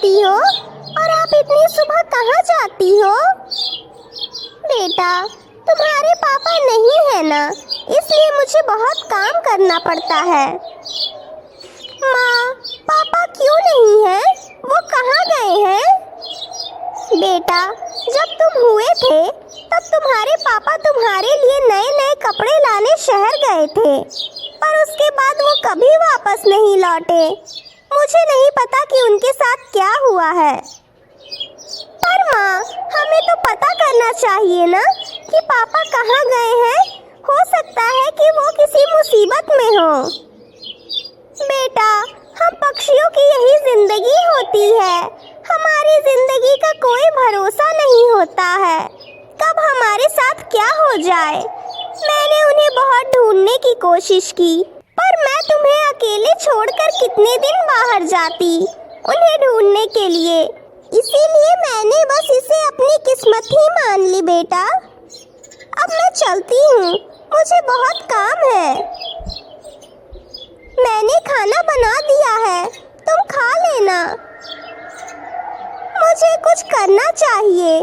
करती हो और आप इतनी सुबह कहाँ जाती हो? बेटा, तुम्हारे पापा नहीं है ना, इसलिए मुझे बहुत काम करना पड़ता है। माँ, पापा क्यों नहीं है? वो कहाँ गए हैं? बेटा, जब तुम हुए थे तब तुम्हारे पापा तुम्हारे लिए नए नए कपड़े लाने शहर गए थे, पर उसके बाद वो कभी वापस नहीं लौटे। मुझे नहीं पता कि उनके साथ क्या हुआ है। पर माँ, हमें तो पता करना चाहिए ना कि पापा कहाँ गए हैं। हो सकता है कि वो किसी मुसीबत में हो। बेटा, हम पक्षियों की यही जिंदगी होती है। हमारी जिंदगी का कोई भरोसा नहीं होता है, कब हमारे साथ क्या हो जाए। मैंने उन्हें बहुत ढूंढने की कोशिश की, पर मैं तुम्हें अकेले छोड़कर कितने दिन बाहर जाती उन्हें ढूंढने के लिए। इसीलिए मैंने बस इसे अपनी किस्मत ही मान ली। बेटा, अब मैं चलती हूँ, मुझे बहुत काम है। मैंने खाना बना दिया है, तुम खा लेना। मुझे कुछ करना चाहिए।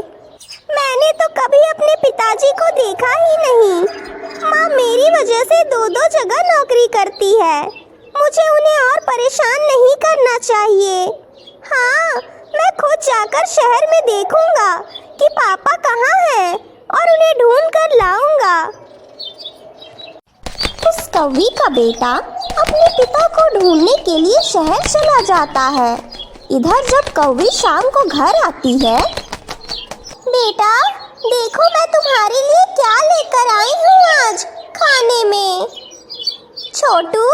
मैंने तो कभी अपने पिताजी को देखा ही नहीं। माँ मेरी वजह से दो दो जगह नौकरी करती है। मुझे उन्हें और परेशान नहीं करना चाहिए। हाँ, मैं खुद जाकर शहर में देखूंगा कि पापा कहाँ हैं और उन्हें ढूंढ कर लाऊंगा। उस कौवी का बेटा अपने पिता को ढूंढने के लिए शहर चला जाता है। इधर जब कौवी शाम को घर आती है, बेटा देखो मैं तुम्हारे लिए क्या लेकर आई हूँ आज खाने में। छोटू,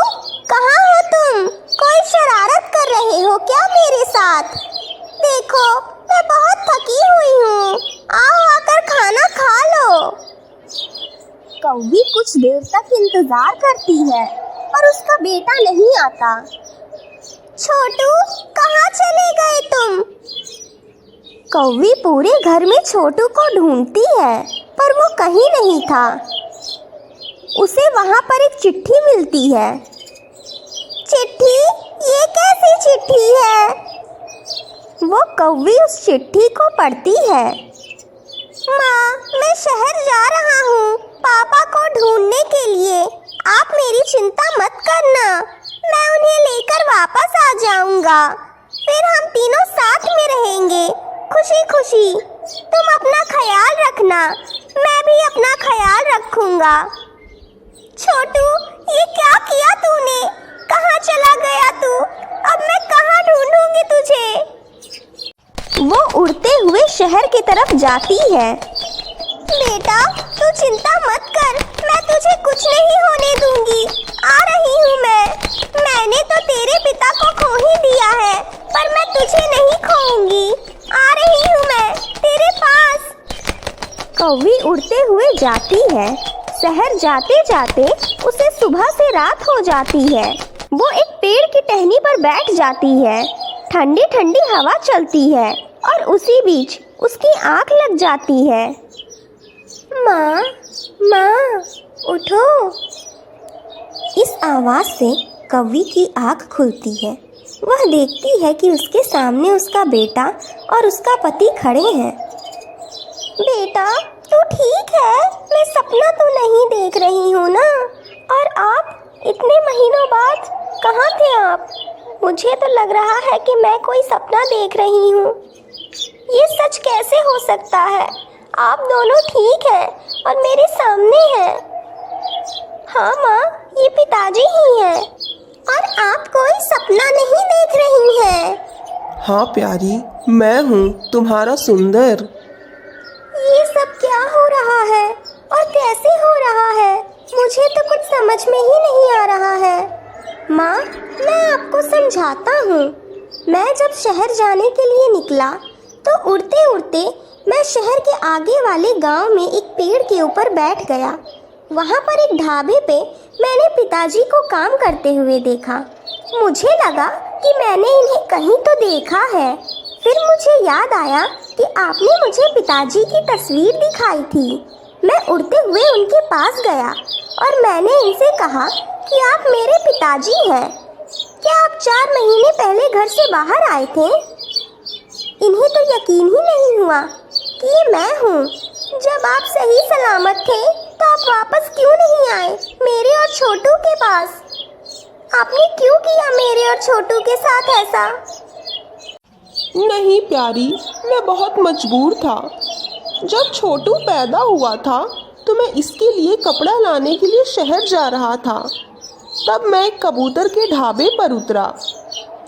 कहाँ हो तुम? कोई शरारत कर रहे हो क्या मेरे साथ? देखो मैं बहुत थकी हुई हूँ, आओ आकर खाना खा लो। कौवी कुछ देर तक इंतजार करती है पर उसका बेटा नहीं आता। छोटू, कहाँ चले गए तुम? कौवी पूरे घर में छोटू को ढूंढती है पर वो कहीं नहीं था। उसे वहाँ पर एक चिट्ठी मिलती है। चिट्ठी? ये कैसी चिट्ठी है? वो कौवी उस चिट्ठी को पढ़ती है। माँ, मैं शहर जा रहा हूँ पापा को ढूंढने के लिए। आप मेरी चिंता मत करना, मैं उन्हें लेकर वापस आ जाऊंगा। फिर हम तीनों साथ में रहेंगे खुशी खुशी। तुम अपना ख्याल रखना, मैं भी अपना ख्याल रखूंगा। छोटू, ये क्या किया तूने? कहाँ चला गया तू? अब मैं कहाँ ढूंढूंगी तुझे? वो उड़ते हुए शहर की तरफ जाती है। बेटा तू चिंता मत कर, मैं तुझे कुछ नहीं होने दूंगी। आ रही हूँ मैंने तो तेरे पिता को खो ही दिया है, पर मैं तुझे नहीं खोऊंगी। आ रही हूँ मैं तेरे पास। कौवी उड़ते हुए जाती है। शहर जाते जाते उसे सुबह से रात हो जाती है। वो एक पेड़ की टहनी पर बैठ जाती है। ठंडी ठंडी हवा चलती है और उसी बीच उसकी आँख लग जाती है। माँ, माँ, उठो। इस आवाज़ से कौवी की आँख खुलती है। वह देखती है कि उसके सामने उसका बेटा और उसका पति खड़े हैं। बेटा तू ठीक है? मैं सपना तो नहीं देख रही हूँ ना? और आप इतने महीनों बाद कहाँ थे आप? मुझे तो लग रहा है कि मैं कोई सपना देख रही हूँ। ये सच कैसे हो सकता है? आप दोनों ठीक हैं और मेरे सामने हैं। हाँ माँ, ये पिताजी ही हैं। और आप कोई सपना नहीं देख रही हैं। हाँ प्यारी, मैं हूँ तुम्हारा सुंदर। ये सब क्या हो रहा है और कैसे हो रहा है? मुझे तो कुछ समझ में ही नहीं आ रहा है। माँ, मैं आपको समझाता हूँ। मैं जब शहर जाने के लिए निकला तो उड़ते उड़ते मैं शहर के आगे वाले गांव में एक पेड़ के ऊपर बैठ गया। वहाँ पर एक ढाबे पे मैंने पिताजी को काम करते हुए देखा। मुझे लगा कि मैंने इन्हें कहीं तो देखा है। फिर मुझे याद आया कि आपने मुझे पिताजी की तस्वीर दिखाई थी। मैं उड़ते हुए उनके पास गया और मैंने इनसे कहा कि आप मेरे पिताजी हैं। क्या आप 4 महीने पहले घर से बाहर आए थे? इन्हें तो यकीन ही नहीं हुआ कि ये मैं हूँ। जब आप सही सलामत थे तो आप वापस क्यों नहीं आए मेरे और छोटू के पास? आपने क्यों किया मेरे और छोटू के साथ ऐसा? नहीं प्यारी, मैं बहुत मजबूर था। जब छोटू पैदा हुआ था तो मैं इसके लिए कपड़ा लाने के लिए शहर जा रहा था। तब मैं एक कबूतर के ढाबे पर उतरा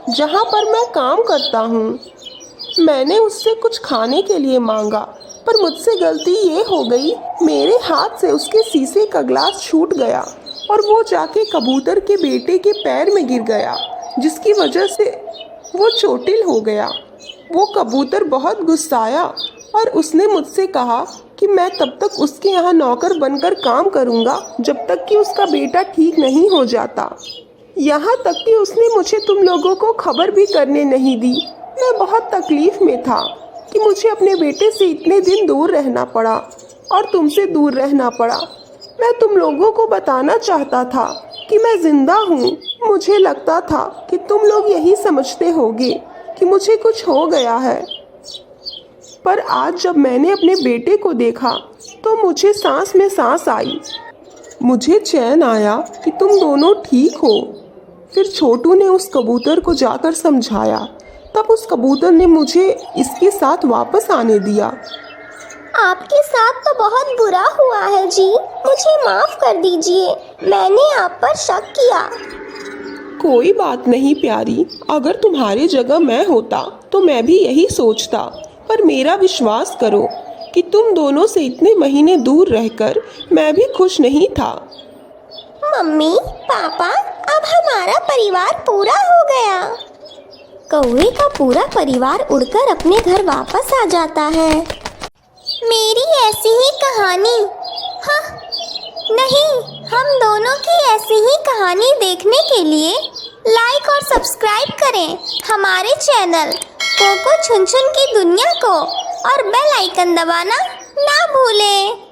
जहाँ पर मैं काम करता हूँ। मैंने उससे कुछ खाने के लिए मांगा, पर मुझसे गलती ये हो गई, मेरे हाथ से उसके शीशे का ग्लास छूट गया और वो जाके कबूतर के बेटे के पैर में गिर गया, जिसकी वजह से वो चोटिल हो गया। वो कबूतर बहुत गुस्साया और उसने मुझसे कहा कि मैं तब तक उसके यहाँ नौकर बनकर काम करूँगा जब तक कि उसका बेटा ठीक नहीं हो जाता। यहाँ तक कि उसने मुझे तुम लोगों को खबर भी करने नहीं दी। मैं बहुत तकलीफ में था कि मुझे अपने बेटे से इतने दिन दूर रहना पड़ा और तुमसे दूर रहना पड़ा। मैं तुम लोगों को बताना चाहता था कि मैं जिंदा हूँ। मुझे लगता था कि तुम लोग यही समझते होगे कि मुझे कुछ हो गया है, पर आज जब मैंने अपने बेटे को देखा तो मुझे सांस में सांस आई। मुझे चैन आया कि तुम दोनों ठीक हो। फिर छोटू ने उस कबूतर को जाकर समझाया। तब उस कबूतर ने मुझे इसके साथ वापस आने दिया। आपके साथ तो बहुत बुरा हुआ है जी, मुझे माफ कर दीजिए, मैंने आप पर शक किया। कोई बात नहीं प्यारी, अगर तुम्हारी जगह मैं होता तो मैं भी यही सोचता। पर मेरा विश्वास करो कि तुम दोनों से इतने महीने दूर रहकर मैं भी खुश नहीं था। मम्मी पापा, अब हमारा परिवार पूरा हो गया। कौवे का पूरा परिवार उड़कर अपने घर वापस आ जाता है। मेरी ऐसी ही कहानी, हाँ नहीं, हम दोनों की ऐसी ही कहानी देखने के लिए लाइक और सब्सक्राइब करें हमारे चैनल कोको छुन छुन की दुनिया को और बेल आइकन दबाना ना भूलें।